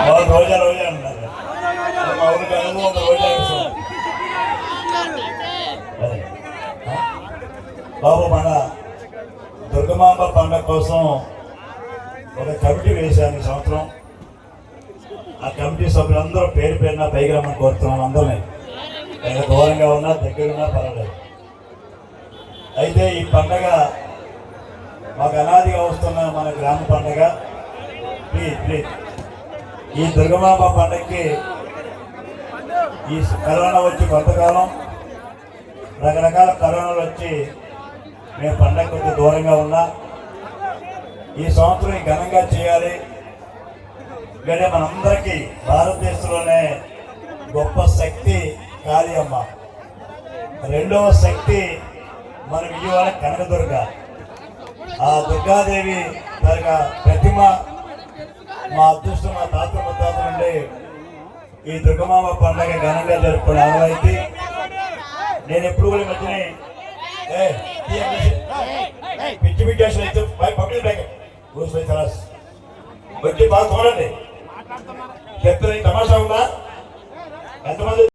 రోజా రోజా అంటారు. మా ఊరికి అనుభవం రోజా బాబు. మన దుర్గమాంబ పండుగ కోసం ఒక కమిటీ వేశాను ఈ సంవత్సరం. ఆ కమిటీ సభ్యులందరూ పేరు పేరున పైకి రమ్మని కోరుతున్నాం. అందరినీ దూరంగా ఉన్నా దగ్గర ఉన్నా పర్వాలేదు. అయితే ఈ పండగ మాకు అనాదిగా వస్తున్న మన గ్రామ పండగ. ప్లీజ్ ప్లీజ్ ఈ దుర్గమాంబ పండగకి ఈ కరోనా వచ్చి కొంతకాలం రకరకాల కరోనాలు వచ్చి మేము పండగ కొద్దిగా దూరంగా ఉన్నా ఈ సంవత్సరం ఘనంగా చేయాలి. ఎందుకంటే మనందరికీ భారతదేశంలోనే గొప్ప శక్తి కాళీ అమ్మ, రెండవ శక్తి మన విజయవాడ కనకదుర్గ. ఆ దుర్గాదేవి ప్రతిమ మా అదృష్టం, మా తాత ముత్తాత నుండి ఈ దుర్గమాంబ పండుగ ఘనంగా జరుపుకునే ఆనవాయితీ. నేను ఎప్పుడు కూడా మధ్యనే పిచ్చి పిచ్చి అయితే పబ్లిక్ బ్యాగ్ వచ్చి బాగా చూడండి. చెప్తే తమాషా ఉందా? ఎంతమంది